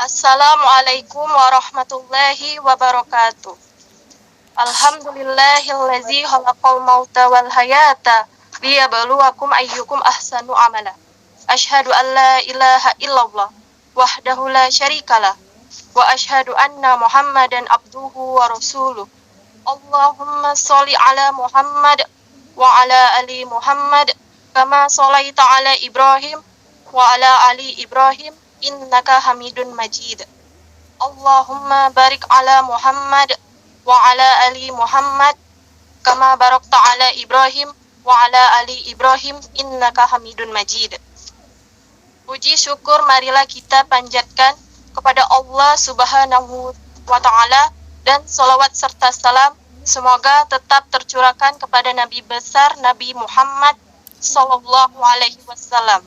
Assalamualaikum warahmatullahi wabarakatuh. Alhamdulillahillazi khalaqal mauta wal hayata liyabluwakum ayyukum ahsanu amala. Asyhadu an la ilaha illallah wahdahu la syarikalah wa asyhadu anna Muhammadan abduhu wa rasuluh. Allahumma sholli ala Muhammad wa ala ali Muhammad kama sholaita ala Ibrahim wa ala ali Ibrahim innaka Hamidun Majid. Allahumma barik ala Muhammad wa ala ali Muhammad kama barakta ala Ibrahim wa ala ali Ibrahim innaka Hamidun Majid. Puji syukur marilah kita panjatkan kepada Allah Subhanahu wa taala dan salawat serta salam semoga tetap tercurahkan kepada Nabi besar Nabi Muhammad sallallahu alaihi wasallam.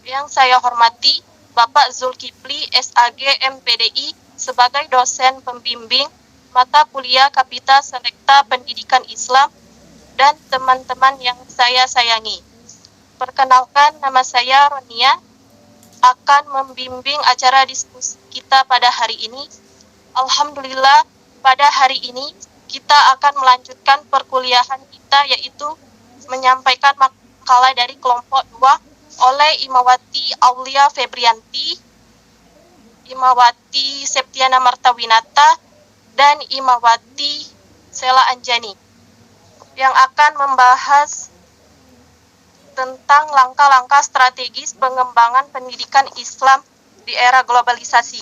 Yang saya hormati Bapak Zulkifli SAG MPDI sebagai dosen pembimbing mata kuliah Kapita Selekta Pendidikan Islam dan teman-teman yang saya sayangi. Perkenalkan, nama saya Ronia, akan membimbing acara diskusi kita pada hari ini. Alhamdulillah, pada hari ini kita akan melanjutkan perkuliahan kita, yaitu menyampaikan makalah dari kelompok 2 oleh Imawati Aulia Febrianti, Imawati Septiana Martawinata, dan Imawati Sela Anjani, yang akan membahas tentang langkah-langkah strategis pengembangan pendidikan Islam di era globalisasi.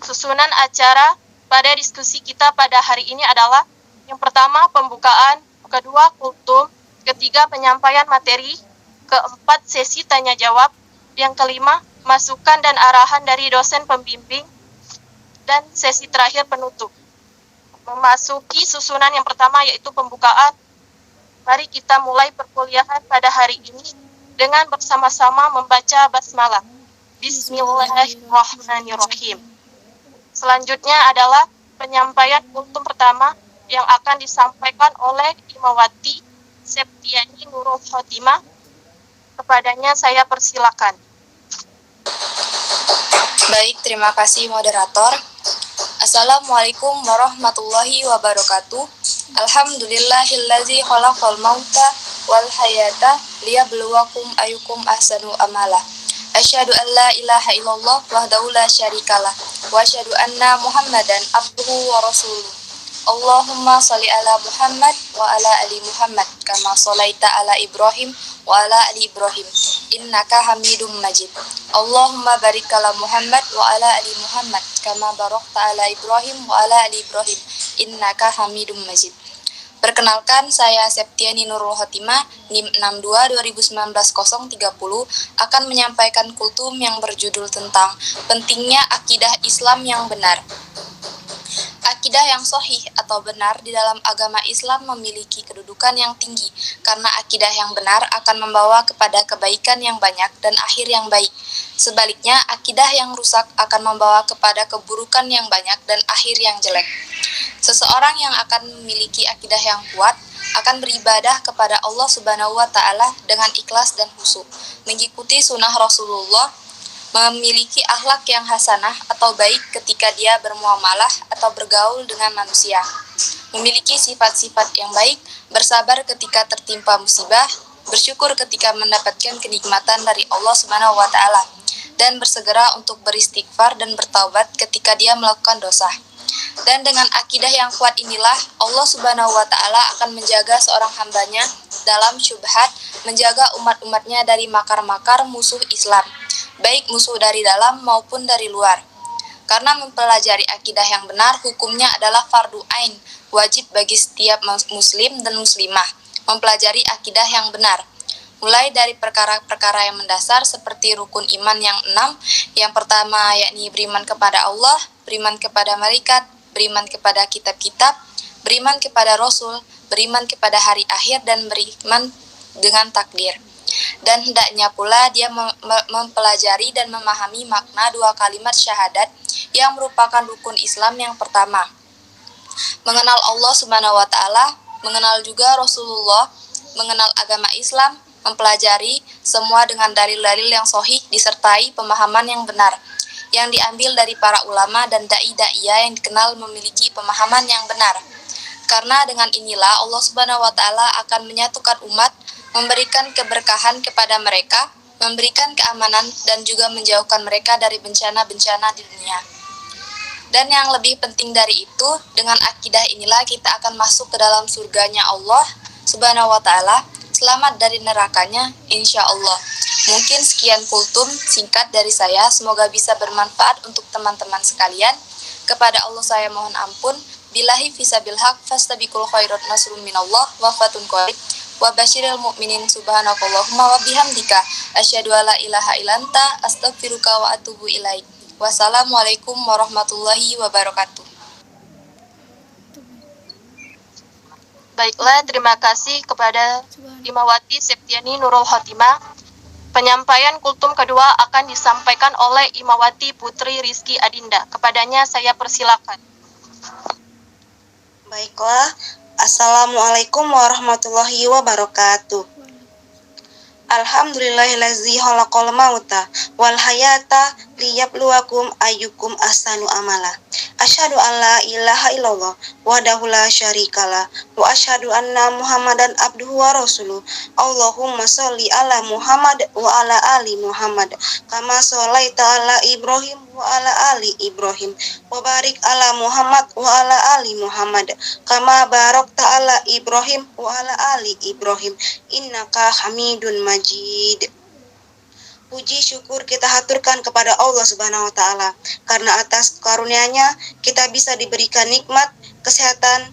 Susunan acara pada diskusi kita pada hari ini adalah: yang pertama pembukaan, kedua kultum, ketiga penyampaian materi, keempat sesi tanya jawab, yang kelima masukan dan arahan dari dosen pembimbing, dan sesi terakhir penutup. Memasuki susunan yang pertama, yaitu pembukaan. Mari kita mulai perkuliahan pada hari ini dengan bersama-sama membaca basmalah. Bismillahirrahmanirrahim. Selanjutnya adalah penyampaian kultum pertama yang akan disampaikan oleh Imawati Septiani Nurul Khotimah. Kepadanya saya persilakan. Baik, terima kasih moderator. Assalamualaikum warahmatullahi wabarakatuh. Alhamdulillahillazi khalaqal mauta wal hayata liyabluwakum ayyukum ahsanu amala. Asyhadu an la ilaha illallah wahdahu la syarikalah wa asyhadu anna Muhammadan abduhu wa rasuluh. Allahumma sholli ala Muhammad wa ala ali Muhammad kama sholaita ala Ibrahim wa ala ali Ibrahim innaka Hamidum Majid. Allahumma barik ala Muhammad wa ala ali Muhammad kama barakta ala Ibrahim wa ala ali Ibrahim innaka Hamidum Majid. Perkenalkan, saya Septiani Nurul Khotimah, NIM 622019-030, akan menyampaikan kultum yang berjudul tentang pentingnya akidah Islam yang benar. Akidah yang sahih atau benar di dalam agama Islam memiliki kedudukan yang tinggi, karena akidah yang benar akan membawa kepada kebaikan yang banyak dan akhir yang baik. Sebaliknya, akidah yang rusak akan membawa kepada keburukan yang banyak dan akhir yang jelek. Seseorang yang akan memiliki akidah yang kuat akan beribadah kepada Allah Subhanahu wa Ta'ala dengan ikhlas dan khusyuk, mengikuti sunnah Rasulullah, memiliki akhlak yang hasanah atau baik ketika dia bermuamalah atau bergaul dengan manusia, memiliki sifat-sifat yang baik, bersabar ketika tertimpa musibah, bersyukur ketika mendapatkan kenikmatan dari Allah Subhanahu wa Ta'ala, dan bersegera untuk beristighfar dan bertaubat ketika dia melakukan dosa. Dan dengan akidah yang kuat inilah Allah Subhanahu wa Ta'ala akan menjaga seorang hambanya dalam syubhat, menjaga umat-umatnya dari makar-makar musuh Islam, baik musuh dari dalam maupun dari luar. Karena mempelajari akidah yang benar hukumnya adalah fardu ain, wajib bagi setiap muslim dan muslimah mempelajari akidah yang benar. Mulai dari perkara-perkara yang mendasar seperti rukun iman yang 6. Yang pertama yakni beriman kepada Allah, beriman kepada malaikat, beriman kepada kitab-kitab, beriman kepada Rasul, beriman kepada hari akhir, dan beriman dengan takdir. Dan hendaknya pula dia mempelajari dan memahami makna dua kalimat syahadat yang merupakan rukun Islam yang pertama. Mengenal Allah Subhanahu wa Ta'ala, mengenal juga Rasulullah, mengenal agama Islam, mempelajari semua dengan dalil-dalil yang sahih disertai pemahaman yang benar yang diambil dari para ulama dan dai-daiyah yang dikenal memiliki pemahaman yang benar. Karena dengan inilah Allah Subhanahu wa taala akan menyatukan umat, memberikan keberkahan kepada mereka, memberikan keamanan dan juga menjauhkan mereka dari bencana-bencana di dunia. Dan yang lebih penting dari itu, dengan akidah inilah kita akan masuk ke dalam surganya Allah Subhanahu wa taala, selamat dari nerakanya insya Allah. Mungkin sekian kultum singkat dari saya, semoga bisa bermanfaat untuk teman-teman sekalian. Kepada Allah saya mohon ampun. Billahi fisabil haq fastabiqul khairat nasrun minallah wa fatun qarib wa basyiril mu'minin subhanakallahumma wa bihamdika asyhadu alla ilaha illa anta astaghfiruka wa atubu ilaik. Wassalamualaikum warahmatullahi wabarakatuh. Baiklah, terima kasih kepada Imawati Septiani Nurul Khotimah. Penyampaian kultum kedua akan disampaikan oleh Imawati Putri Rizky Adinda. Kepadanya saya persilakan. Baiklah, Assalamualaikum warahmatullahi wabarakatuh. Alhamdulillahillazi khalaqal mauta wal hayata liyabluwakum ayyukum ahsanu amala. Asyhadu an la ilaha illallah wahdahu la syarikalah wa asyhadu anna Muhammadan abduhu wa rasuluh. Allahumma sholli ala Muhammad wa ala ali Muhammad kama sholaita ala Ibrahim wa ala ali Ibrahim wa barik ala Muhammad wa ala ali Muhammad kama barakta ala Ibrahim wa ala ali Ibrahim innaka Hamidun Majid. Puji syukur kita haturkan kepada Allah Subhanahu wa taala karena atas karunia-Nya kita bisa diberikan nikmat kesehatan.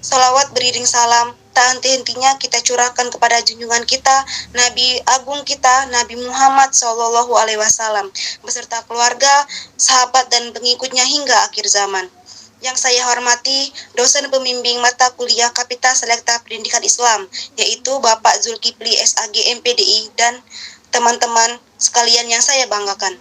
Salawat beriring salam tak henti-hentinya kita curahkan kepada junjungan kita, Nabi agung kita, Nabi Muhammad Shallallahu alaihi wasallam beserta keluarga, sahabat dan pengikutnya hingga akhir zaman. Yang saya hormati dosen pembimbing mata kuliah Kapita Selekta Pendidikan Islam, yaitu Bapak Zulkifli SAG MPDI, dan teman-teman sekalian yang saya banggakan.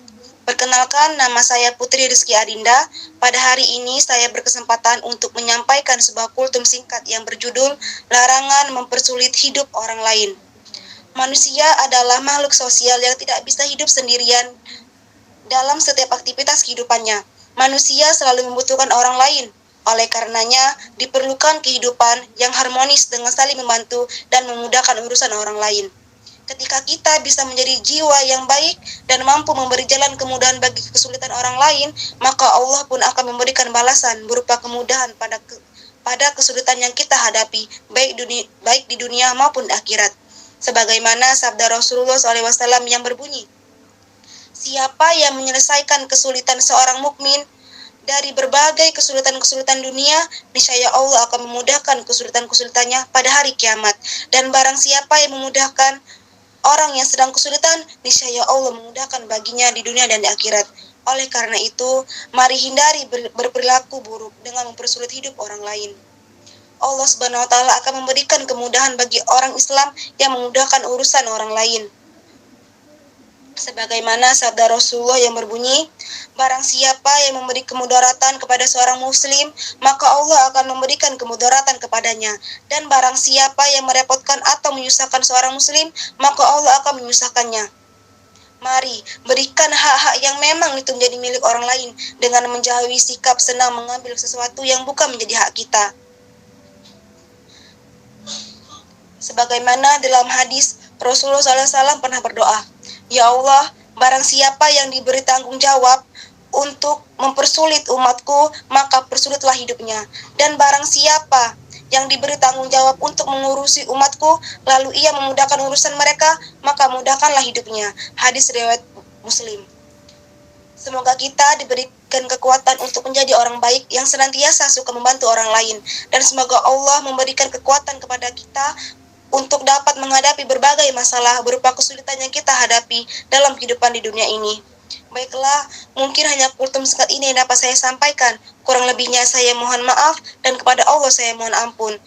Perkenalkan, nama saya Putri Rizky Adinda. Pada hari ini saya berkesempatan untuk menyampaikan sebuah kultum singkat yang berjudul Larangan Mempersulit Hidup Orang Lain. Manusia adalah makhluk sosial yang tidak bisa hidup sendirian dalam setiap aktivitas kehidupannya. Manusia selalu membutuhkan orang lain. Oleh karenanya, diperlukan kehidupan yang harmonis dengan saling membantu dan memudahkan urusan orang lain. Ketika kita bisa menjadi jiwa yang baik dan mampu memberi jalan kemudahan bagi kesulitan orang lain, maka Allah pun akan memberikan balasan berupa kemudahan pada kesulitan yang kita hadapi, baik di dunia maupun di akhirat. Sebagaimana sabda Rasulullah SAW yang berbunyi, siapa yang menyelesaikan kesulitan seorang mukmin dari berbagai kesulitan-kesulitan dunia, niscaya Allah akan memudahkan kesulitan-kesulitannya pada hari kiamat. Dan barang siapa yang memudahkan orang yang sedang kesulitan, niscaya Allah memudahkan baginya di dunia dan di akhirat. Oleh karena itu, mari hindari berperilaku buruk dengan mempersulit hidup orang lain. Allah Subhanahu wa taala akan memberikan kemudahan bagi orang Islam yang memudahkan urusan orang lain. Sebagaimana sabda Rasulullah yang berbunyi, barang siapa yang memberi kemudaratan kepada seorang muslim, maka Allah akan memberikan kemudaratan kepadanya. Dan barang siapa yang merepotkan atau menyusahkan seorang muslim, maka Allah akan menyusahkannya. Mari berikan hak-hak yang memang itu menjadi milik orang lain dengan menjauhi sikap senang mengambil sesuatu yang bukan menjadi hak kita. Sebagaimana dalam hadis, Rasulullah SAW pernah berdoa, ya Allah, barang siapa yang diberi tanggung jawab untuk mempersulit umatku, maka persulitlah hidupnya. Dan barang siapa yang diberi tanggung jawab untuk mengurusi umatku, lalu ia memudahkan urusan mereka, maka mudahkanlah hidupnya. Hadis riwayat Muslim. Semoga kita diberikan kekuatan untuk menjadi orang baik yang senantiasa suka membantu orang lain. Dan semoga Allah memberikan kekuatan kepada kita untuk dapat menghadapi berbagai masalah berupa kesulitan yang kita hadapi dalam kehidupan di dunia ini. Baiklah, mungkin hanya kultum singkat ini yang dapat saya sampaikan. Kurang lebihnya saya mohon maaf dan kepada Allah saya mohon ampun.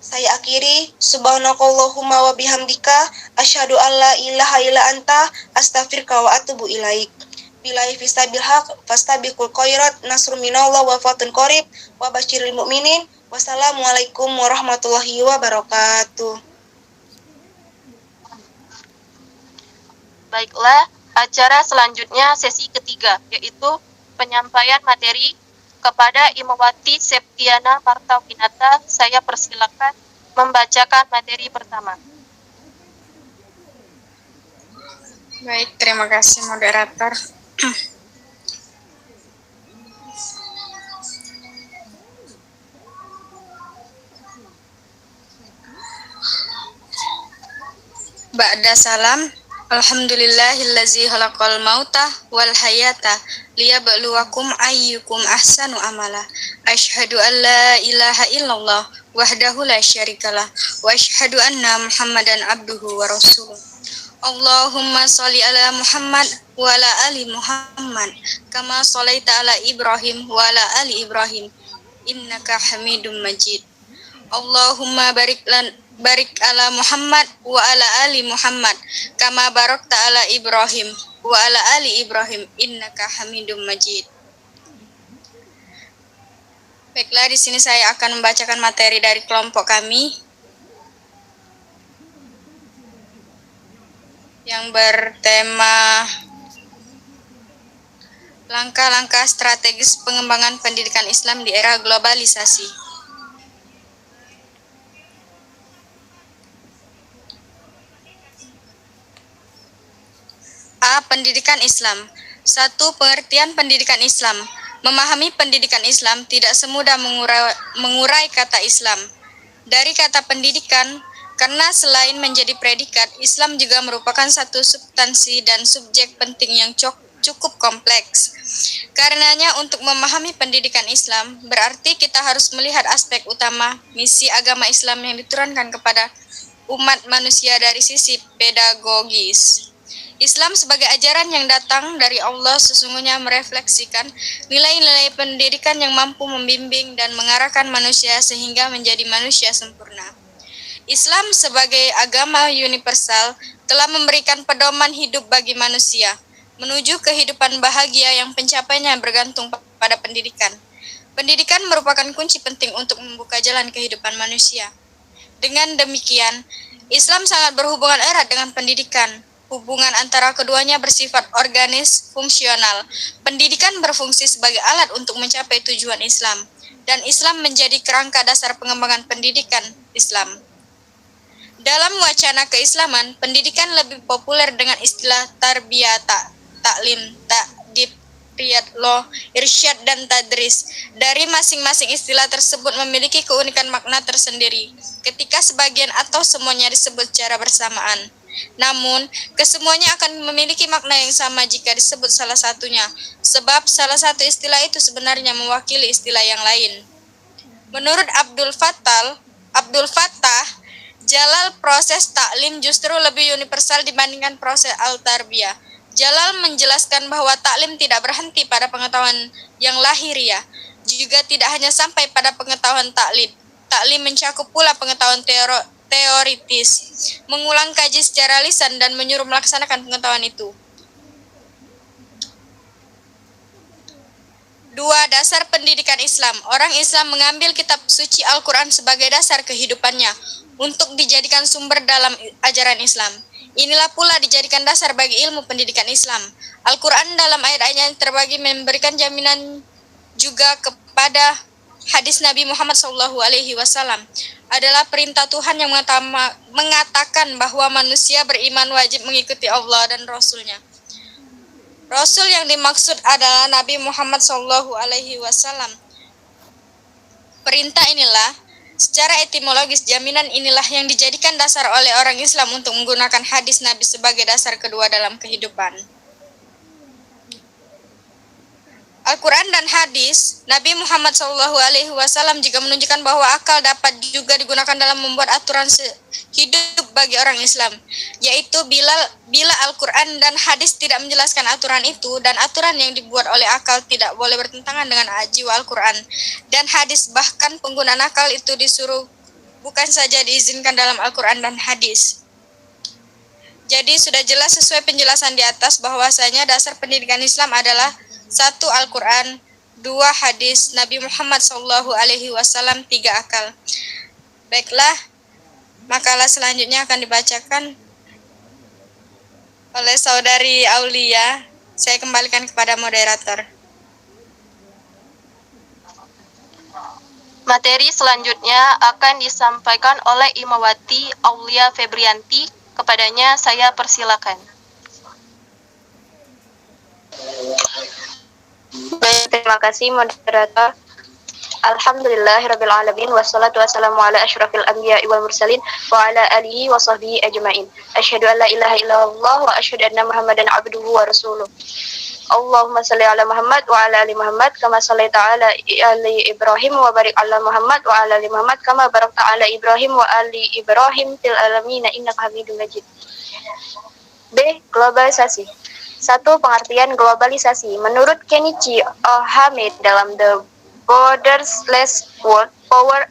Saya akhiri, subhanakallahumma wa bihamdika asyhadu an la ilaha illa anta astaghfiruka wa atubu ilaik. Billahi fisabil haq fastabiqul khairat nasrun minallah wa fatun qarib wa basyiril mu'minin. Wassalamualaikum warahmatullahi wabarakatuh. Baiklah, acara selanjutnya sesi ketiga, yaitu penyampaian materi kepada Imawati Septiana Martawinata. Saya persilakan membacakan materi pertama. Baik, terima kasih moderator. Ba'da salam. Alhamdulillahillazi khalaqal mauta wal hayata liyabluwakum ayyukum ahsanu amala. Asyhadu an la ilaha illallah wahdahu la syarikalah wa asyhadu anna Muhammadan abduhu wa rasuluh. Allahumma sholli ala Muhammad wa ala ali Muhammad kama sholaita ala Ibrahim wa ala ali Ibrahim innaka Hamidum Majid. Allahumma barik ala Muhammad wa ala ali Muhammad kama barakta ala Ibrahim wa ala ali Ibrahim innaka Hamidum Majid. Baiklah, di sini saya akan membacakan materi dari kelompok kami yang bertema langkah-langkah strategis pengembangan pendidikan Islam di era globalisasi. A. Pendidikan Islam. 1. Pengertian pendidikan Islam. Memahami pendidikan Islam tidak semudah mengurai kata Islam. Dari kata pendidikan, karena selain menjadi predikat, Islam juga merupakan satu substansi dan subjek penting yang cukup kompleks. Karenanya untuk memahami pendidikan Islam, berarti kita harus melihat aspek utama misi agama Islam yang diturunkan kepada umat manusia dari sisi pedagogis. Islam sebagai ajaran yang datang dari Allah sesungguhnya merefleksikan nilai-nilai pendidikan yang mampu membimbing dan mengarahkan manusia sehingga menjadi manusia sempurna. Islam sebagai agama universal telah memberikan pedoman hidup bagi manusia, menuju kehidupan bahagia yang pencapaiannya bergantung pada pendidikan. Pendidikan merupakan kunci penting untuk membuka jalan kehidupan manusia. Dengan demikian, Islam sangat berhubungan erat dengan pendidikan. Hubungan antara keduanya bersifat organis, fungsional. Pendidikan berfungsi sebagai alat untuk mencapai tujuan Islam, dan Islam menjadi kerangka dasar pengembangan pendidikan Islam. Dalam wacana keislaman, pendidikan lebih populer dengan istilah tarbiyah, taklim, ta'dib, riyadloh, irsyad, dan tadris. Dari masing-masing istilah tersebut memiliki keunikan makna tersendiri, ketika sebagian atau semuanya disebut secara bersamaan. Namun, kesemuanya akan memiliki makna yang sama jika disebut salah satunya, sebab salah satu istilah itu sebenarnya mewakili istilah yang lain. Menurut Abdul Fattah Jalal, proses taklim justru lebih universal dibandingkan proses al-tarbiyah. Jalal menjelaskan bahwa taklim tidak berhenti pada pengetahuan yang lahiriah, juga tidak hanya sampai pada pengetahuan taklid. Taklim mencakup pula pengetahuan teoritis, mengulang kaji secara lisan dan menyuruh melaksanakan pengetahuan itu. 2. Dasar pendidikan Islam. Orang Islam mengambil kitab suci Al-Quran sebagai dasar kehidupannya untuk dijadikan sumber dalam ajaran Islam. Inilah pula dijadikan dasar bagi ilmu pendidikan Islam. Al-Quran dalam ayat-ayatnya terbagi memberikan jaminan juga kepada hadis Nabi Muhammad SAW adalah perintah Tuhan yang mengatakan bahwa manusia beriman wajib mengikuti Allah dan Rasul-Nya. Rasul yang dimaksud adalah Nabi Muhammad SAW. Perintah inilah, secara etimologis, jaminan inilah yang dijadikan dasar oleh orang Islam untuk menggunakan hadis Nabi sebagai dasar kedua dalam kehidupan. Al-Quran dan hadis Nabi Muhammad SAW juga menunjukkan bahwa akal dapat juga digunakan dalam membuat aturan hidup bagi orang Islam, yaitu bila Al-Quran dan hadis tidak menjelaskan aturan itu, dan aturan yang dibuat oleh akal tidak boleh bertentangan dengan jiwa Al-Quran dan hadis. Bahkan penggunaan akal itu disuruh, bukan saja diizinkan dalam Al-Quran dan hadis. Jadi sudah jelas sesuai penjelasan di atas bahwasanya dasar pendidikan Islam adalah 1. Al-Quran, 2. Hadis Nabi Muhammad SAW, 3. Akal. Baiklah, makalah selanjutnya akan dibacakan oleh Saudari Aulia. Saya kembalikan kepada moderator. Materi selanjutnya akan disampaikan oleh Imawati Aulia Febrianti. Kepadanya saya persilakan. Baik, terima kasih moderator. Alhamdulillahirrabbilalamin. Wassalatu wassalamu ala asyrafil anbiya wal mursalin wa ala alihi wa sahbihi ajma'in. Asyhadu an la ilaha illallah wa asyhadu anna Muhammadan abduhu wa rasuluh. Allahumma salli ala Muhammad wa ala ali Muhammad kama sallaita ala ali Ibrahim wa barik ala Muhammad wa ala ali Muhammad kama barakta ala Ibrahim wa ali Ibrahim fil alamin innaka Hamidum Majid. B. Globalisasi. 1. Pengertian globalisasi. Menurut Kenichi Hamid dalam The Borderless World, Power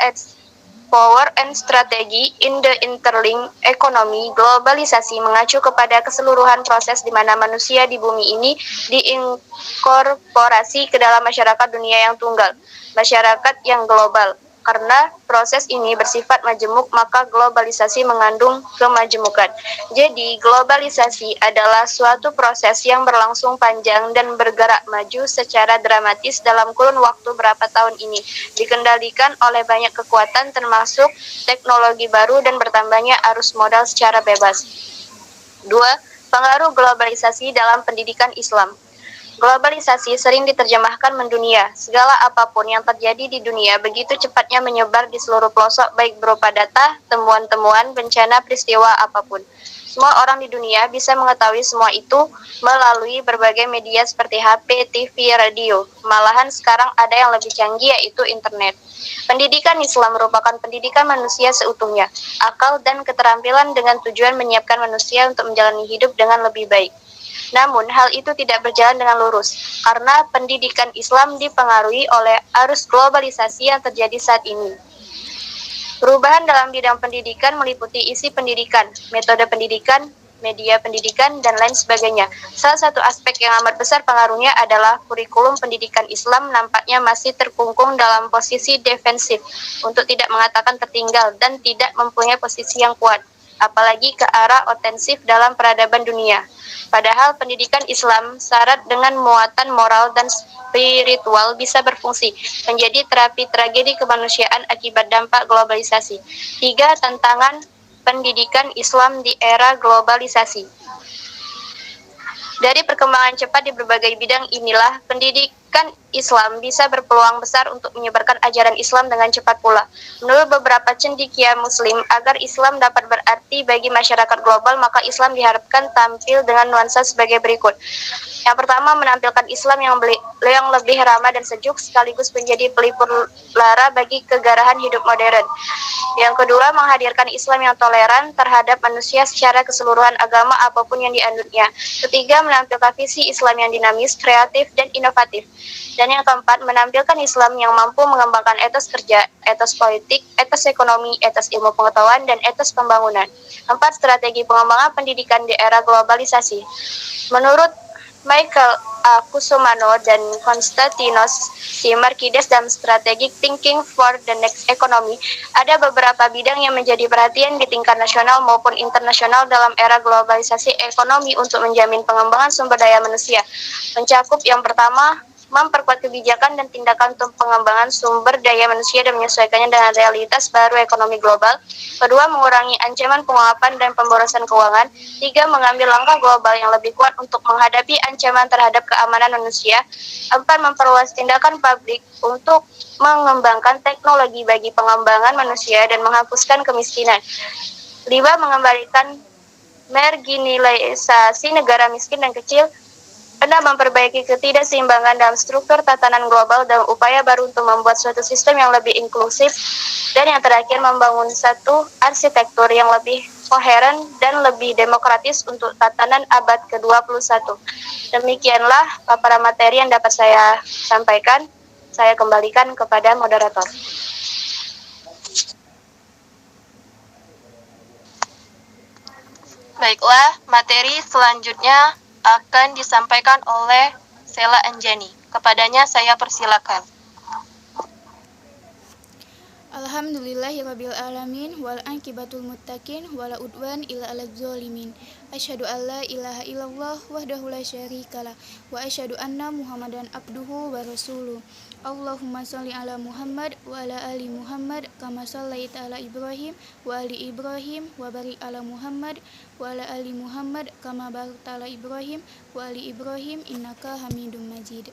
and Strategy in the Interlinked Economy, globalisasi mengacu kepada keseluruhan proses di mana manusia di bumi ini diinkorporasi ke dalam masyarakat dunia yang tunggal, masyarakat yang global. Karena proses ini bersifat majemuk, maka globalisasi mengandung kemajemukan. Jadi, globalisasi adalah suatu proses yang berlangsung panjang dan bergerak maju secara dramatis dalam kurun waktu berapa tahun ini, dikendalikan oleh banyak kekuatan termasuk teknologi baru dan bertambahnya arus modal secara bebas. 2. Pengaruh globalisasi dalam pendidikan Islam. Globalisasi sering diterjemahkan mendunia. Segala apapun yang terjadi di dunia begitu cepatnya menyebar di seluruh pelosok, baik berupa data, temuan-temuan, bencana, peristiwa apapun. Semua orang di dunia bisa mengetahui semua itu melalui berbagai media seperti HP, TV, radio. Malahan sekarang ada yang lebih canggih, yaitu internet. Pendidikan Islam merupakan pendidikan manusia seutuhnya, akal dan keterampilan dengan tujuan menyiapkan manusia untuk menjalani hidup dengan lebih baik. Namun, hal itu tidak berjalan dengan lurus, karena pendidikan Islam dipengaruhi oleh arus globalisasi yang terjadi saat ini. Perubahan dalam bidang pendidikan meliputi isi pendidikan, metode pendidikan, media pendidikan, dan lain sebagainya. Salah satu aspek yang amat besar pengaruhnya adalah kurikulum pendidikan Islam nampaknya masih terkungkung dalam posisi defensif, untuk tidak mengatakan tertinggal, dan tidak mempunyai posisi yang kuat, apalagi ke arah ofensif dalam peradaban dunia. Padahal pendidikan Islam syarat dengan muatan moral dan spiritual bisa berfungsi menjadi terapi tragedi kemanusiaan akibat dampak globalisasi. 3. Tantangan pendidikan Islam di era globalisasi. Dari perkembangan cepat di berbagai bidang inilah, pendidikan Islam bisa berpeluang besar untuk menyebarkan ajaran Islam dengan cepat pula. Menurut beberapa cendekia Muslim, agar Islam dapat berarti bagi masyarakat global, maka Islam diharapkan tampil dengan nuansa sebagai berikut. Yang pertama, menampilkan Islam yang lebih ramah dan sejuk, sekaligus menjadi pelipur lara bagi kegarahan hidup modern. Yang kedua, menghadirkan Islam yang toleran terhadap manusia secara keseluruhan agama apapun yang dianutnya. Ketiga, menampilkan visi Islam yang dinamis, kreatif, dan inovatif. Dan yang keempat, menampilkan Islam yang mampu mengembangkan etos kerja, etos politik, etos ekonomi, etos ilmu pengetahuan, dan etos pembangunan. 4. Strategi pengembangan pendidikan di era globalisasi. Menurut Michael A. Kusumano dan Konstantinos C. Markides dalam Strategic Thinking for the Next Economy, ada beberapa bidang yang menjadi perhatian di tingkat nasional maupun internasional dalam era globalisasi ekonomi untuk menjamin pengembangan sumber daya manusia. Mencakup yang pertama, memperkuat kebijakan dan tindakan untuk pengembangan sumber daya manusia dan menyesuaikannya dengan realitas baru ekonomi global. Kedua, mengurangi ancaman penguapan dan pemborosan keuangan. 3. Mengambil langkah global yang lebih kuat untuk menghadapi ancaman terhadap keamanan manusia. 4. Memperluas tindakan publik untuk mengembangkan teknologi bagi pengembangan manusia dan menghapuskan kemiskinan. 5. Mengembalikan marginalisasi negara miskin dan kecil. 6. Memperbaiki ketidakseimbangan dalam struktur tatanan global dalam upaya baru untuk membuat suatu sistem yang lebih inklusif. Dan yang terakhir, membangun satu arsitektur yang lebih koheren dan lebih demokratis untuk tatanan abad ke-21. Demikianlah paparan materi yang dapat saya sampaikan. Saya kembalikan kepada moderator. Baiklah, materi selanjutnya akan disampaikan oleh Sela Anjani. Kepadanya saya persilakan. Alhamdulillahirabbil alamin wal aqibatul muttaqin wala udwan illa 'alal zalimin. Asyhadu an la ilaha illallah wahdahu la syarikalah wa asyhadu anna Muhammadan abduhu wa rasuluh. Allahumma shalli ala Muhammad wa ala ali Muhammad kama shallaita ala Ibrahim wa ali Ibrahim wa barik ala Muhammad wa ala ali Muhammad kama barakta ala Ibrahim wa ali Ibrahim innaka Hamidum Majid.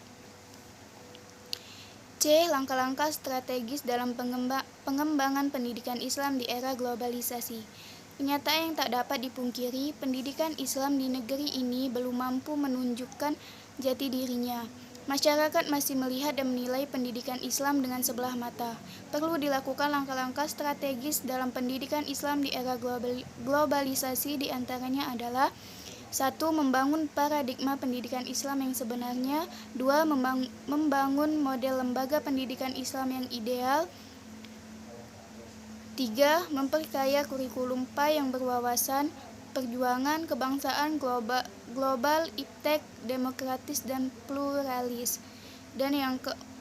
C. Langkah-langkah strategis dalam pengembangan pendidikan Islam di era globalisasi. Kenyataan yang tak dapat dipungkiri, pendidikan Islam di negeri ini belum mampu menunjukkan jati dirinya. Masyarakat masih melihat dan menilai pendidikan Islam dengan sebelah mata. Perlu dilakukan langkah-langkah strategis dalam pendidikan Islam di era globalisasi, diantaranya adalah 1. Membangun paradigma pendidikan Islam yang sebenarnya. 2. Membangun model lembaga pendidikan Islam yang ideal. 3. Memperkaya kurikulum PA yang berwawasan, perjuangan, kebangsaan, global, iptek, demokratis, dan pluralis. Dan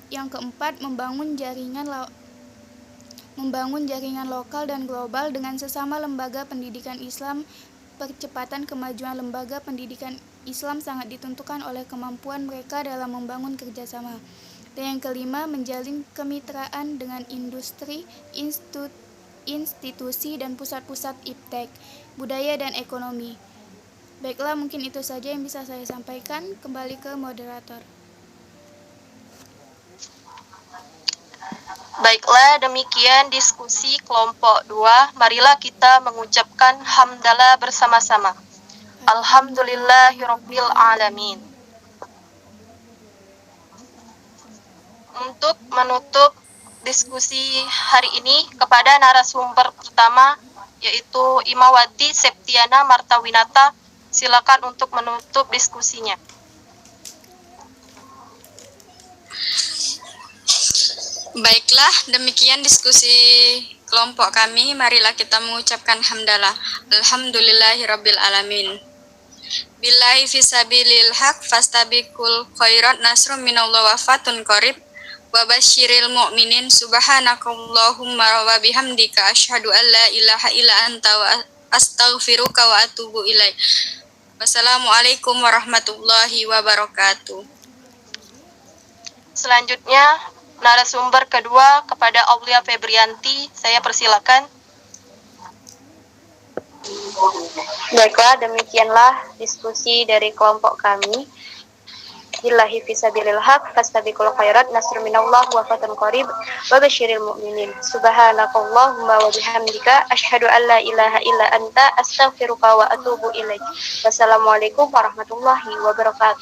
yang keempat, membangun jaringan lokal dan global dengan sesama lembaga pendidikan Islam. Percepatan kemajuan lembaga pendidikan Islam sangat ditentukan oleh kemampuan mereka dalam membangun kerjasama. Dan yang kelima, menjalin kemitraan dengan industri, institusi, dan pusat-pusat iptek, budaya, dan ekonomi. Baiklah, mungkin itu saja yang bisa saya sampaikan. Kembali ke moderator. Baiklah, demikian diskusi kelompok 2. Marilah kita mengucapkan hamdalah bersama-sama. Alhamdulillahirabbil alamin. Untuk menutup diskusi hari ini, kepada narasumber pertama yaitu Imawati Septiana Martawinata, silakan untuk menutup diskusinya. Baiklah, demikian diskusi kelompok kami. Marilah kita mengucapkan hamdalah. Alhamdulillahirabbil alamin. Billahi fisabilil haq fastabiqul khairat nasrum minallah wa fatun qarib wa basyiril mu'minin. Subhanakallahumma wa bihamdika asyhadu an la ilaha illa anta wa astaghfiruka wa atubu ilaik. Wassalamualaikum warahmatullahi wabarakatuh. Selanjutnya narasumber kedua kepada Aulia Febrianti, saya persilakan. Baiklah, demikianlah diskusi dari kelompok kami. Billahi fisabilil haq fastabiqul khairat nasrun minallah wa fatun qarib wa basyiril mu'minin. Subhanakallahumma wa bihamdika asyhadu an la ilaha illa anta astaghfiruka wa atubu ilaik. Wassalamualaikum warahmatullahi wabarakatuh.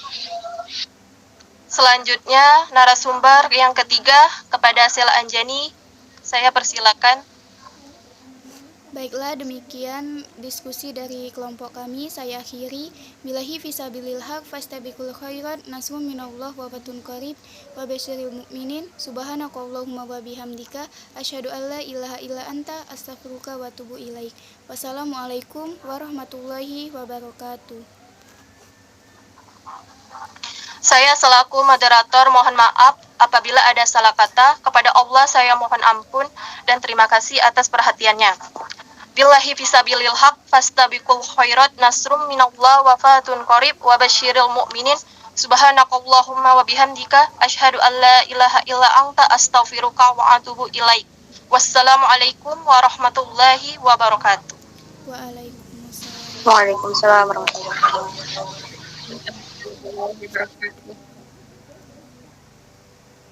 Selanjutnya narasumber yang ketiga kepada Sela Anjani, saya persilakan. Baiklah, demikian diskusi dari kelompok kami. Saya akhiri. Billahi fisabilil haq fastabiqul khairat nasrun minallah wa fatun qarib wa basyiril mu'minin. Subhanakallahumma wa bihamdika asyhadu an la ilaha illa anta astaghfiruka wa atubu ilaik. Wassalamualaikum warahmatullahi wabarakatuh. Saya selaku moderator mohon maaf apabila ada salah kata. Kepada Allah saya mohon ampun dan terima kasih atas perhatiannya. Billahi fisabilil haq fastabiqul khairat nasrum minallah wa fatun qarib wa basyiril mu'minin. Subhanakallahumma wa bihamdika asyhadu an la ilaha illa anta astaghfiruka wa atubu ilaik. Wassalamualaikum warahmatullahi wabarakatuh. Waalaikumsalam warahmatullahi wabarakatuh. Wabarakatuh.